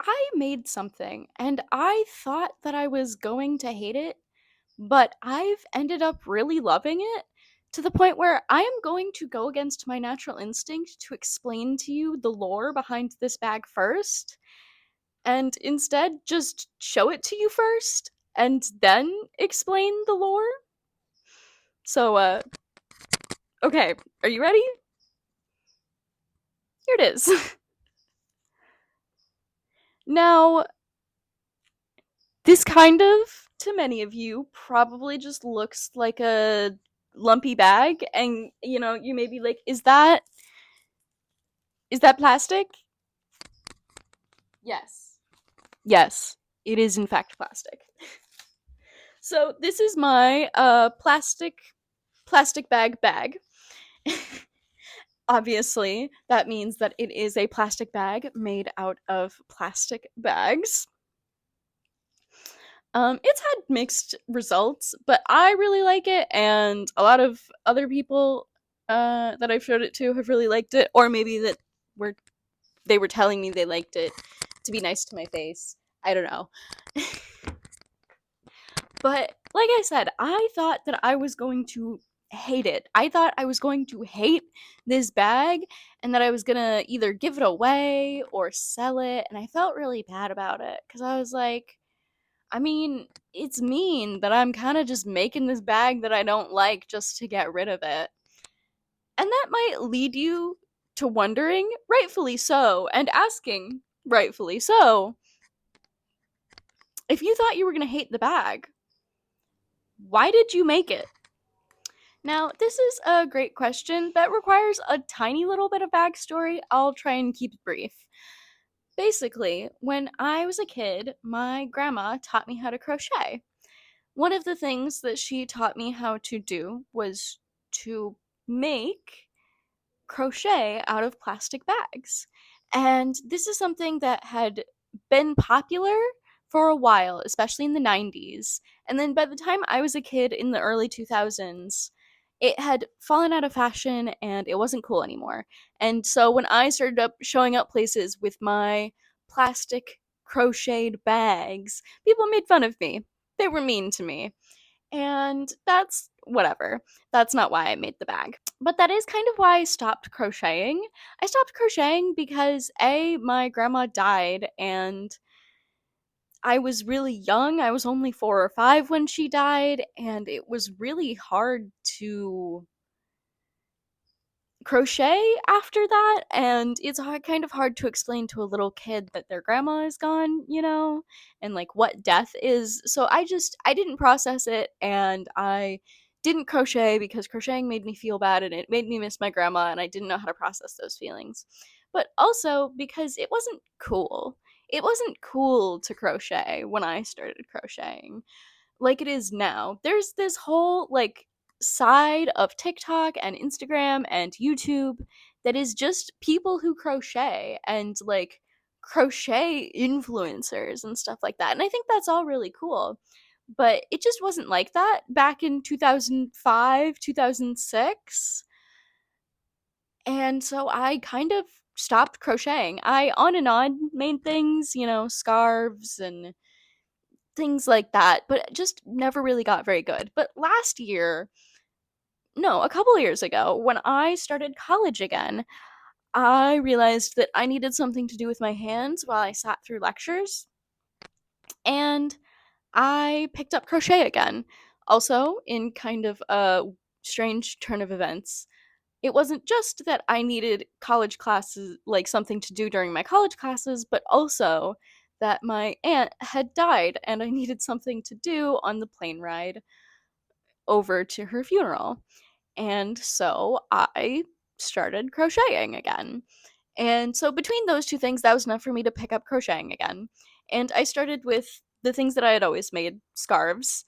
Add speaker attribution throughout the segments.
Speaker 1: I made something and I thought that I was going to hate it, but I've ended up really loving it to the point where I am going to go against my natural instinct to explain to you the lore behind this bag first, and instead just show it to you first and then explain the lore. So, okay, are you ready? Here it is. Now, this kind of, to many of you, probably just looks like a lumpy bag, and you may be like, is that plastic? Yes. Yes, it is in fact plastic. So this is my plastic bag. Obviously, that means that it is a plastic bag made out of plastic bags. It's had mixed results, but I really like it, and a lot of other people that I've showed it to have really liked it, or maybe that were they were telling me they liked it to be nice to my face. I don't know. But like I said, I thought that I was going to hate it. I thought I was going to hate this bag and that I was going to either give it away or sell it, and I felt really bad about it cuz I was like, I mean, it's mean that I'm kind of just making this bag that I don't like just to get rid of it. And that might lead you to wondering, rightfully so, and asking, rightfully so, if you thought you were going to hate the bag, why did you make it? Now, this is a great question that requires a tiny little bit of backstory. I'll try and keep it brief. Basically, when I was a kid, my grandma taught me how to crochet. One of the things that she taught me how to do was to make crochet out of plastic bags. And this is something that had been popular for a while, especially in the 90s. And then by the time I was a kid in the early 2000s, it had fallen out of fashion and it wasn't cool anymore. And so when I started showing up places with my plastic crocheted bags, people made fun of me. They were mean to me. And that's whatever. That's not why I made the bag. But that is kind of why I stopped crocheting. I stopped crocheting because my grandma died and I was really young. I was only 4 or 5 when she died, and it was really hard to crochet after that, and it's kind of hard to explain to a little kid that their grandma is gone, and like what death is. So I didn't process it, and I didn't crochet because crocheting made me feel bad and it made me miss my grandma, and I didn't know how to process those feelings. But also because it wasn't cool. It wasn't cool to crochet when I started crocheting like it is now. There's this whole like side of TikTok and Instagram and YouTube that is just people who crochet and like crochet influencers and stuff like that. And I think that's all really cool. But it just wasn't like that back in 2005, 2006. And so I kind of stopped crocheting. I on and on made things, scarves and things like that, but just never really got very good. But last year, no, a couple years ago, when I started college again, I realized that I needed something to do with my hands while I sat through lectures, and I picked up crochet again. Also, in kind of a strange turn of events, it wasn't just that I needed college classes, like something to do during my college classes, but also that my aunt had died and I needed something to do on the plane ride over to her funeral. And so I started crocheting again. And so between those two things, that was enough for me to pick up crocheting again. And I started with the things that I had always made, scarves,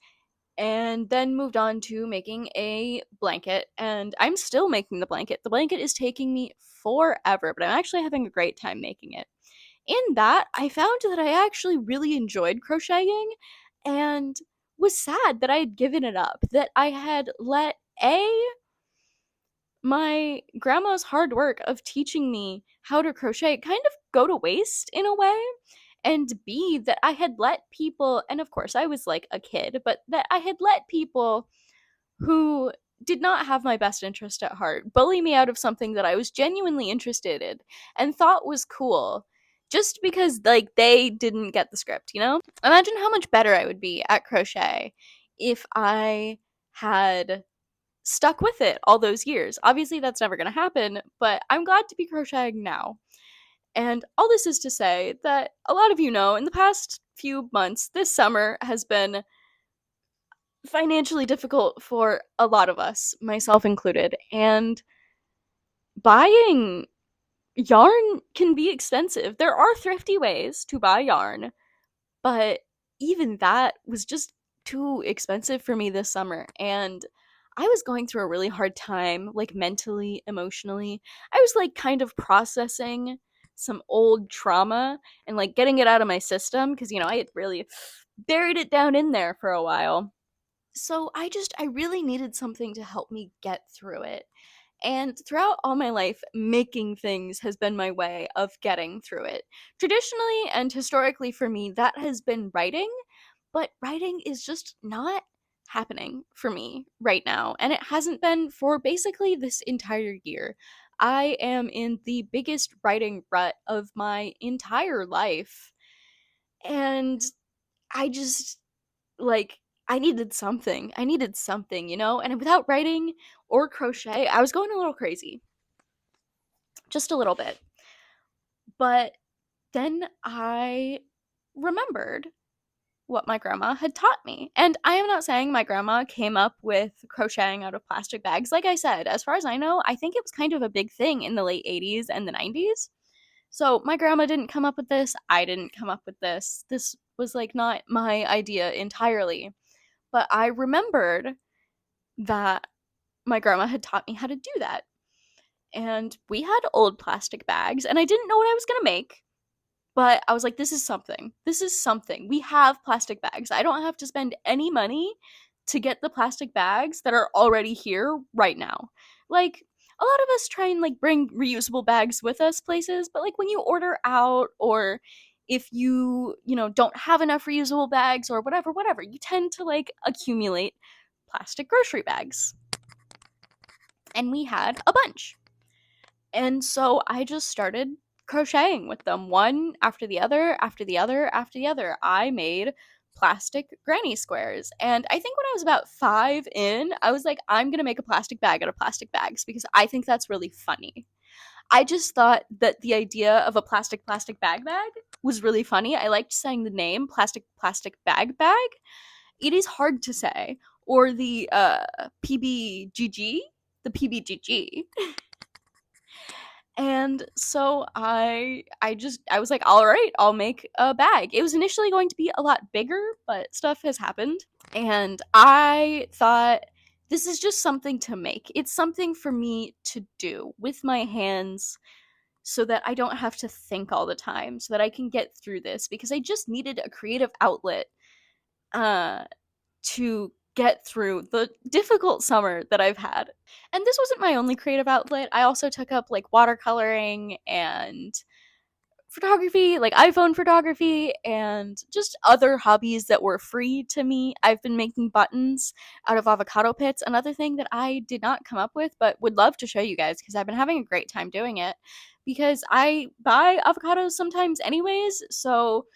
Speaker 1: and then moved on to making a blanket. And I'm still making the blanket. The blanket is taking me forever, but I'm actually having a great time making it. In that, I found that I actually really enjoyed crocheting and was sad that I had given it up, that I had let my grandma's hard work of teaching me how to crochet kind of go to waste in a way. and B, that I had let people, and of course I was like a kid, but that I had let people who did not have my best interest at heart bully me out of something that I was genuinely interested in and thought was cool just because like they didn't get the script, you know? Imagine how much better I would be at crochet if I had stuck with it all those years. Obviously that's never going to happen, but I'm glad to be crocheting now. And all this is to say that a lot of you know, in the past few months, this summer has been financially difficult for a lot of us, myself included. And buying yarn can be expensive. There are thrifty ways to buy yarn, but even that was just too expensive for me this summer. And I was going through a really hard time, like mentally, emotionally. I was like kind of processing some old trauma and like getting it out of my system because, I had really buried it down in there for a while. So I really needed something to help me get through it. And throughout all my life, making things has been my way of getting through it. Traditionally and historically for me, that has been writing, but writing is just not happening for me right now. And it hasn't been for basically this entire year. I am in the biggest writing rut of my entire life. And I just like I needed something. I needed something, And without writing or crochet, I was going a little crazy. Just a little bit. But then I remembered what my grandma had taught me. And I am not saying my grandma came up with crocheting out of plastic bags. Like I said, as far as I know, I think it was kind of a big thing in the late 80s and the 90s. So my grandma didn't come up with this. I didn't come up with this. This was like not my idea entirely. But I remembered that my grandma had taught me how to do that. And we had old plastic bags, and I didn't know what I was going to make, but I was like, this is something. This is something. We have plastic bags. I don't have to spend any money to get the plastic bags that are already here right now. Like, a lot of us try and like bring reusable bags with us places, but like when you order out or if you don't have enough reusable bags or whatever, you tend to like accumulate plastic grocery bags. And we had a bunch. And so I just started crocheting with them one after the other, after the other, after the other. I made plastic granny squares. And I think when I was about 5 in, I was like, I'm going to make a plastic bag out of plastic bags because I think that's really funny. I just thought that the idea of a plastic bag was really funny. I liked saying the name plastic bag. It is hard to say. Or the PBGG, the PBGG. And so I was like, all right, I'll make a bag. It was initially going to be a lot bigger, but stuff has happened. And I thought this is just something to make. It's something for me to do with my hands so that I don't have to think all the time, so that I can get through this because I just needed a creative outlet uh to get through the difficult summer that I've had. And this wasn't my only creative outlet. I also took up like watercoloring and photography, like iPhone photography, and just other hobbies that were free to me. I've been making buttons out of avocado pits, another thing that I did not come up with, but would love to show you guys because I've been having a great time doing it. Because I buy avocados sometimes, anyways, so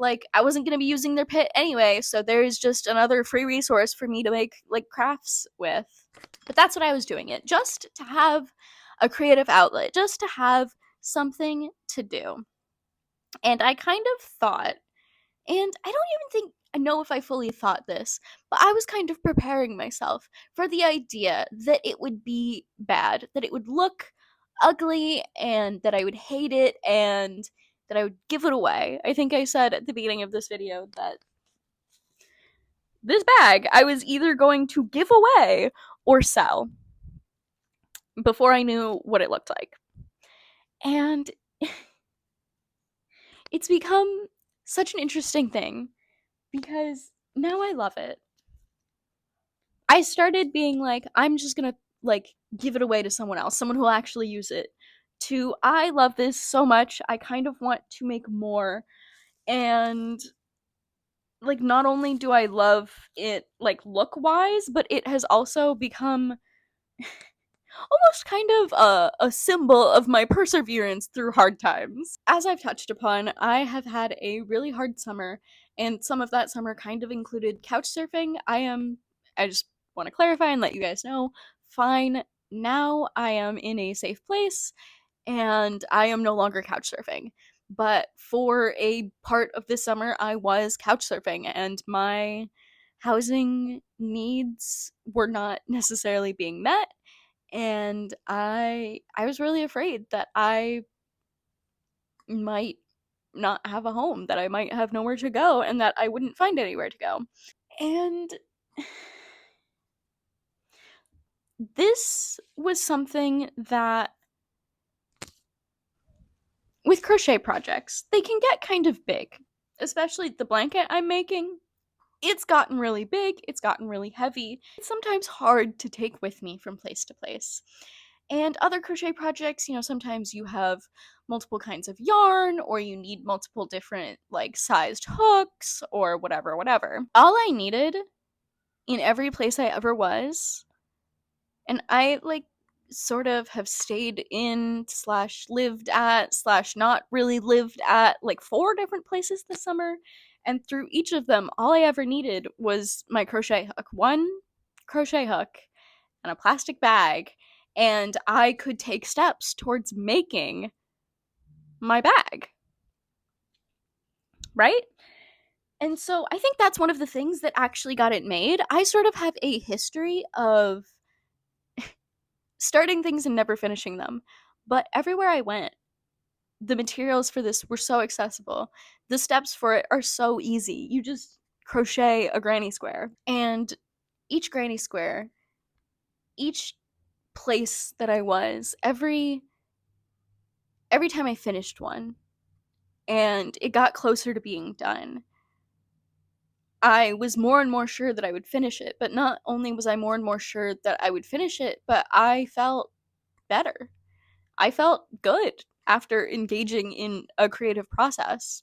Speaker 1: like I wasn't going to be using their pit anyway, so there's just another free resource for me to make like crafts with. But that's what I was doing it just to have a creative outlet, just to have something to do. And I kind of thought, and I don't even think I know if I fully thought this, but I was kind of preparing myself for the idea that it would be bad, that it would look ugly, and that I would hate it, and that I would give it away. I think I said at the beginning of this video that this bag I was either going to give away or sell before I knew what it looked like. And it's become such an interesting thing because now I love it. I started being like, I'm just gonna like give it away to someone else, someone who will actually use it. To I love this so much, I kind of want to make more. And like not only do I love it like look wise, but it has also become almost kind of a symbol of my perseverance through hard times. As I've touched upon, I have had a really hard summer, and some of that summer kind of included couch surfing. I just want to clarify and let you guys know, fine, now I am in a safe place and I am no longer couch surfing. But for a part of this summer, I was couch surfing, and my housing needs were not necessarily being met, and I was really afraid that I might not have a home, that I might have nowhere to go, and that I wouldn't find anywhere to go. And this was something that with crochet projects, they can get kind of big, especially the blanket I'm making. It's gotten really big, it's gotten really heavy. It's sometimes hard to take with me from place to place. And other crochet projects, sometimes you have multiple kinds of yarn, or you need multiple different, like, sized hooks, or whatever, whatever. All I needed in every place I ever was, and I, like, sort of have stayed in slash lived at slash not really lived at like 4 different places this summer, and through each of them all I ever needed was my crochet hook, one crochet hook and a plastic bag, and I could take steps towards making my bag, right? And so I think that's one of the things that actually got it made. I sort of have a history of starting things and never finishing them, but everywhere I went, the materials for this were so accessible. The steps for it are so easy. You just crochet a granny square. And each granny square, each place that I was, every time I finished one and it got closer to being done, I was more and more sure that I would finish it. But not only was I more and more sure that I would finish it, but I felt better. I felt good after engaging in a creative process.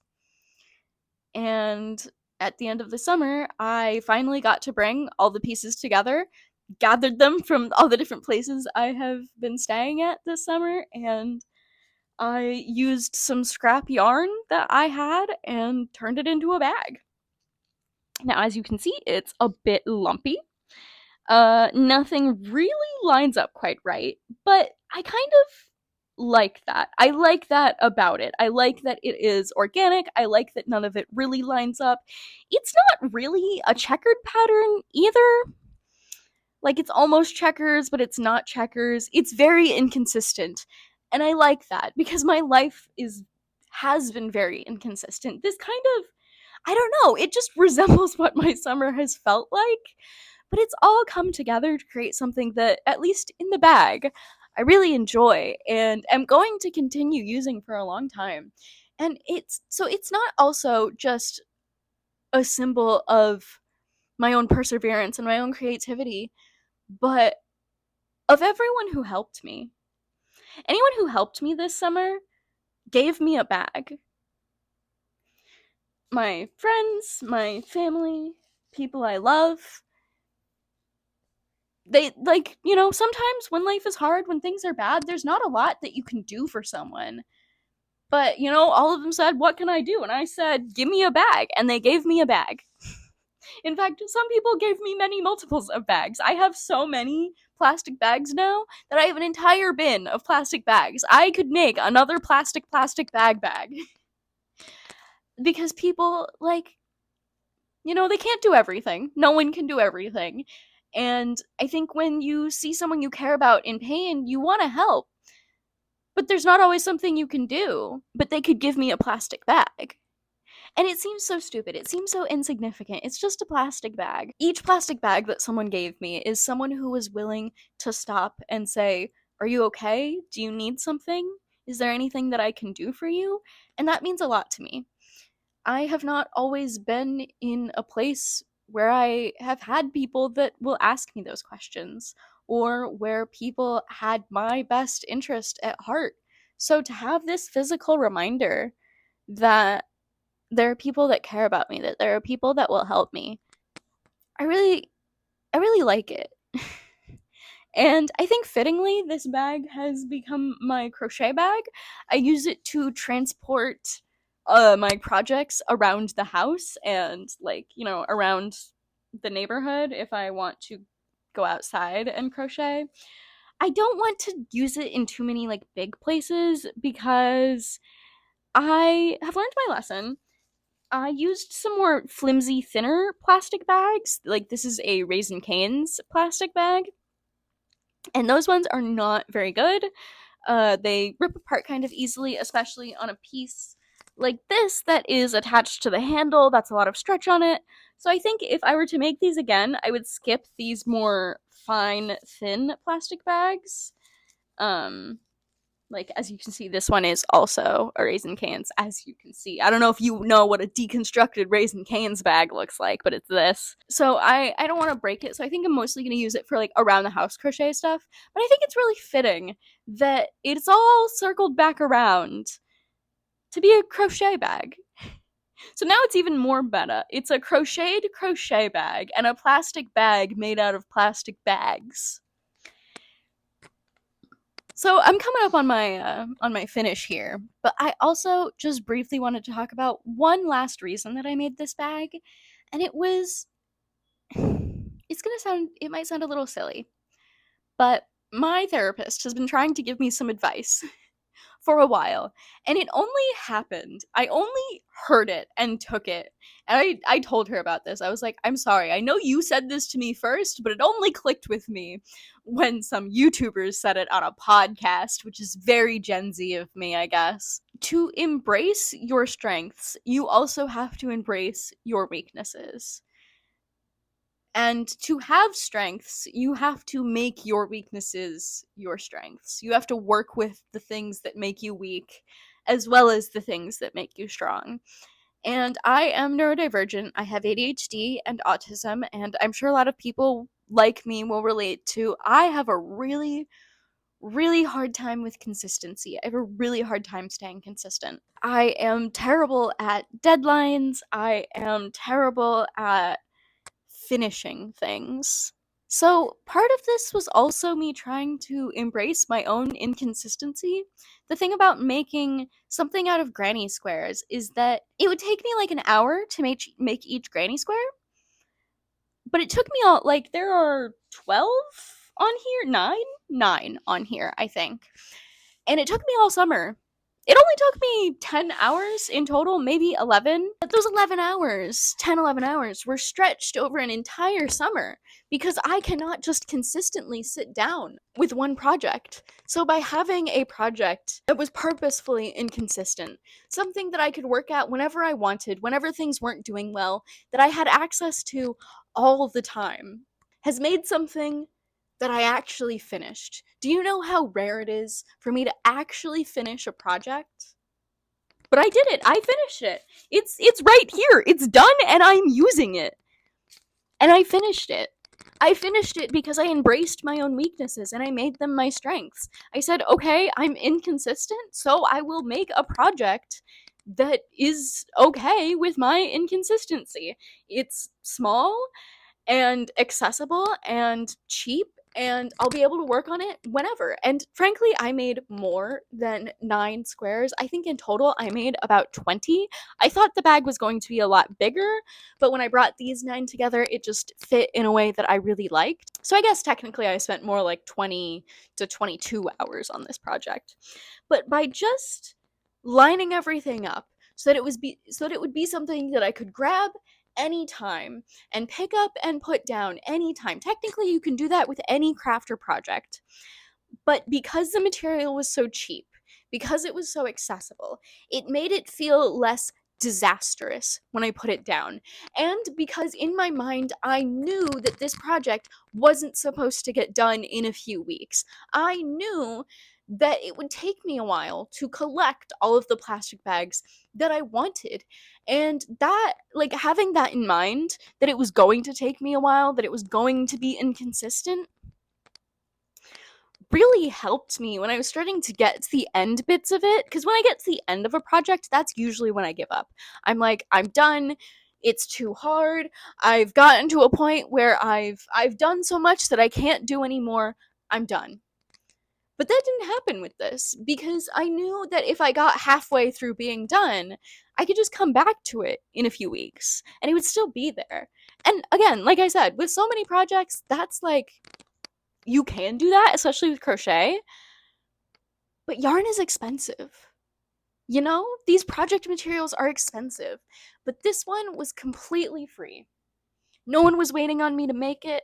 Speaker 1: And at the end of the summer, I finally got to bring all the pieces together, gathered them from all the different places I have been staying at this summer, and I used some scrap yarn that I had and turned it into a bag. Now, as you can see, it's a bit lumpy. Nothing really lines up quite right, but I kind of like that. I like that about it. I like that it is organic. I like that none of it really lines up. It's not really a checkered pattern either. Like, it's almost checkers, but it's not checkers. It's very inconsistent. And I like that because my life has been very inconsistent. This kind of, I don't know, it just resembles what my summer has felt like, but it's all come together to create something that, at least in the bag, I really enjoy and am going to continue using for a long time. And it's not also just a symbol of my own perseverance and my own creativity, but of everyone who helped me. Anyone who helped me this summer gave me a bag. My friends, my family, people I love, they, like, sometimes when life is hard, when things are bad, there's not a lot that you can do for someone. But, all of them said, "What can I do?" And I said, "Give me a bag." And they gave me a bag. In fact, some people gave me many multiples of bags. I have so many plastic bags now that I have an entire bin of plastic bags. I could make another plastic bag. Because people, like, they can't do everything. No one can do everything. And I think when you see someone you care about in pain, you want to help. But there's not always something you can do. But they could give me a plastic bag. And it seems so stupid. It seems so insignificant. It's just a plastic bag. Each plastic bag that someone gave me is someone who was willing to stop and say, "Are you okay? Do you need something? Is there anything that I can do for you?" And that means a lot to me. I have not always been in a place where I have had people that will ask me those questions, or where people had my best interest at heart. So to have this physical reminder that there are people that care about me, that there are people that will help me. I really I really like it. And I think fittingly, this bag has become my crochet bag. I use it to transport my projects around the house and, like, you know, around the neighborhood if I want to go outside and crochet. I don't want to use it in too many like big places because I have learned my lesson. I used some more flimsy, thinner plastic bags. Like, this is a Raisin Cane's plastic bag, and those ones are not very good. They rip apart kind of easily, especially on a piece like this that is attached to the handle. That's a lot of stretch on it. So I think if I were to make these again, I would skip these more fine, thin plastic bags. Um, like, as you can see, this one is also a Raisin Cane's, as you can see. I don't know if you know what a deconstructed Raisin Cane's bag looks like, but it's this. So I don't want to break it, so I think I'm mostly going to use it for, like, around-the-house crochet stuff. But I think it's really fitting that it's all circled back around to be a crochet bag. So now it's even more meta. It's a crocheted crochet bag and a plastic bag made out of plastic bags. So I'm coming up on my finish here, but I also just briefly wanted to talk about one last reason that I made this bag, and it was it might sound a little silly, but my therapist has been trying to give me some advice for a while, and it only happened. I only heard it and took it. And I told her about this. I was like, I'm sorry. I know you said this to me first, but it only clicked with me when some YouTubers said it on a podcast, which is very Gen Z of me, I guess. To embrace your strengths, you also have to embrace your weaknesses. And to have strengths, you have to make your weaknesses your strengths. You have to work with the things that make you weak as well as the things that make you strong. And I am neurodivergent. I have ADHD and autism, and I'm sure a lot of people like me will relate to. I have a really, really hard time with consistency. I have a really hard time staying consistent. I am terrible at deadlines. I am terrible at finishing things. So, part of this was also me trying to embrace my own inconsistency. The thing about making something out of granny squares is that it would take me like an hour to make each granny square, but it took me all, like, there are 12 on here, 9 on here, I think. And it took me all summer. It only took me 10 hours in total, maybe 11. But those 11 hours, 10, 11 hours, were stretched over an entire summer because I cannot just consistently sit down with one project. So by having a project that was purposefully inconsistent, something that I could work at whenever I wanted, whenever things weren't doing well, that I had access to all the time, has made something that I actually finished. Do you know how rare it is for me to actually finish a project? But I did it. I finished it. It's right here. It's done and I'm using it. And I finished it. I finished it because I embraced my own weaknesses and I made them my strengths. I said, okay, I'm inconsistent, so I will make a project that is okay with my inconsistency. It's small and accessible and cheap, and I'll be able to work on it whenever. And frankly, I made more than 9 squares. I think in total I made about 20. I thought the bag was going to be a lot bigger, but when I brought these 9 together, it just fit in a way that I really liked. So I guess technically I spent more like 20 to 22 hours on this project. But by just lining everything up so that it would be something that I could grab anytime and pick up and put down anytime. Technically, you can do that with any craft or project. But because the material was so cheap, because it was so accessible, it made it feel less disastrous when I put it down. And because in my mind, I knew that this project wasn't supposed to get done in a few weeks. I knew that it would take me a while to collect all of the plastic bags that I wanted. And that, like, having that in mind, that it was going to take me a while, that it was going to be inconsistent, really helped me when I was starting to get to the end bits of it. Because when I get to the end of a project, that's usually when I give up. I'm like, I'm done. It's too hard. I've gotten to a point where I've done so much that I can't do anymore. I'm done. But that didn't happen with this because I knew that if I got halfway through being done, I could just come back to it in a few weeks and it would still be there. And again, like I said, with so many projects, that's like, you can do that, especially with crochet, but yarn is expensive. You know, these project materials are expensive, but this one was completely free. No one was waiting on me to make it.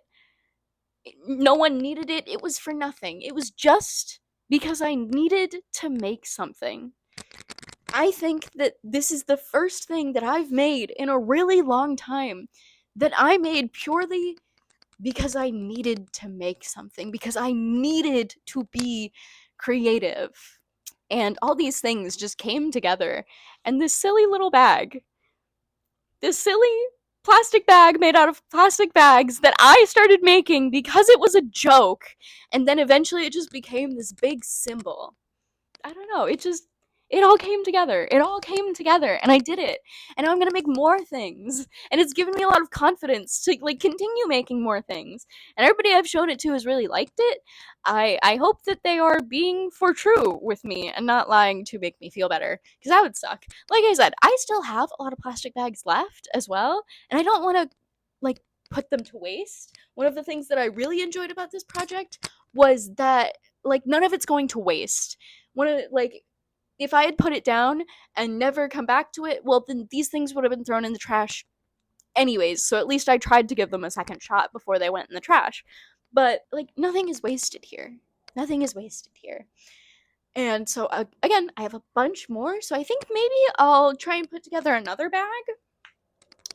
Speaker 1: No one needed it. It was for nothing. It was just because I needed to make something. I think that this is the first thing that I've made in a really long time that I made purely because I needed to make something, because I needed to be creative. And all these things just came together. And this silly little bag, this silly plastic bag made out of plastic bags that I started making because it was a joke. And then eventually it just became this big symbol. I don't know. It all came together. It all came together and I did it. And now I'm going to make more things. And it's given me a lot of confidence to like continue making more things. And everybody I've shown it to has really liked it. I hope that they are being for true with me and not lying to make me feel better because that would suck. Like I said, I still have a lot of plastic bags left as well, and I don't want to like put them to waste. One of the things that I really enjoyed about this project was that like none of it's going to waste. One of like if I had put it down and never come back to it, well, then these things would have been thrown in the trash anyways. So at least I tried to give them a second shot before they went in the trash. But, like, nothing is wasted here. Nothing is wasted here. And so, again, I have a bunch more. So I think maybe I'll try and put together another bag.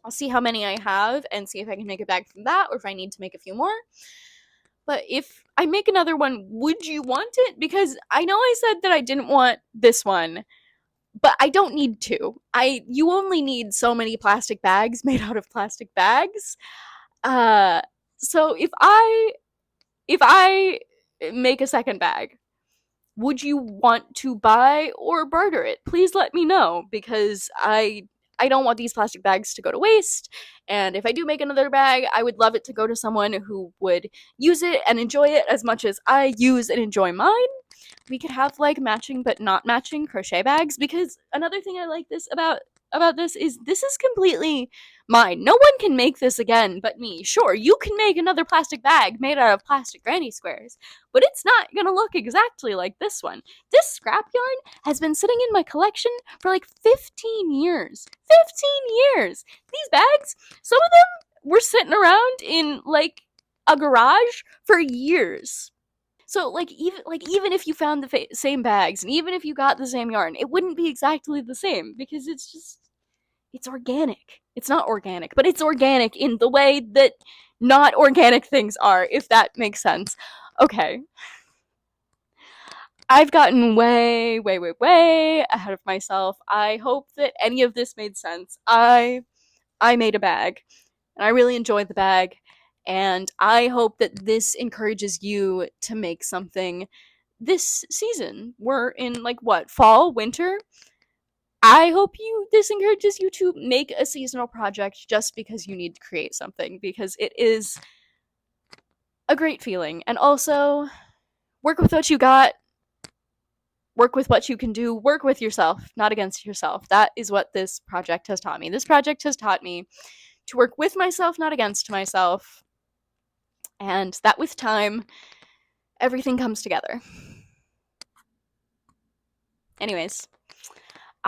Speaker 1: I'll see how many I have and see if I can make a bag from that or if I need to make a few more. But if I make another one, would you want it? Because I know I said that I didn't want this one, but I don't need to. You only need so many plastic bags made out of plastic bags. Uh so if I make a second bag, would you want to buy or barter it? Please let me know because I don't want these plastic bags to go to waste. And if I do make another bag, I would love it to go to someone who would use it and enjoy it as much as I use and enjoy mine. We could have like matching but not matching crochet bags because another thing I like about this is completely mine. No one can make this again but me. Sure, you can make another plastic bag made out of plastic granny squares, but it's not gonna look exactly like this one. This scrap yarn has been sitting in my collection for like 15 years. 15 years! These bags, some of them were sitting around in like a garage for years. So even if you found the same bags and even if you got the same yarn, it wouldn't be exactly the same because it's organic. It's not organic, but it's organic in the way that not organic things are, if that makes sense. Okay. I've gotten way, way, way, way ahead of myself. I hope that any of this made sense. I made a bag and I really enjoyed the bag. And I hope that this encourages you to make something this season. We're in like what, fall, winter? I hope this encourages you to make a seasonal project just because you need to create something because it is a great feeling. And also work with what you got, work with what you can do, work with yourself, not against yourself. That is what this project has taught me. This project has taught me to work with myself, not against myself. And that with time, everything comes together. Anyways,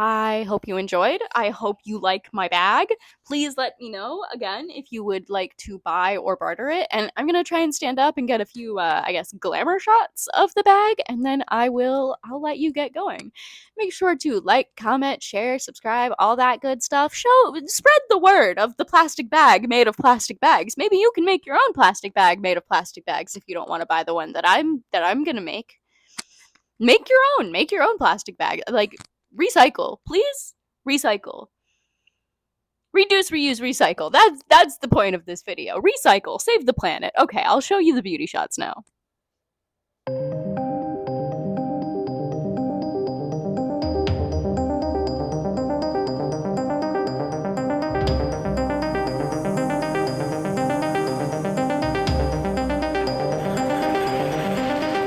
Speaker 1: I hope you enjoyed. I hope you like my bag. Please let me know again if you would like to buy or barter it. And I'm gonna try and stand up and get a few, I guess, glamour shots of the bag, and then I'll let you get going. Make sure to like, comment, share, subscribe, all that good stuff. Spread the word of the plastic bag made of plastic bags. Maybe you can make your own plastic bag made of plastic bags if you don't want to buy the one that I'm gonna make. Make your own plastic bag. Like, recycle, please. Recycle. Reduce, reuse, recycle. That's the point of this video. Recycle, save the planet. Okay, I'll show you the beauty shots now.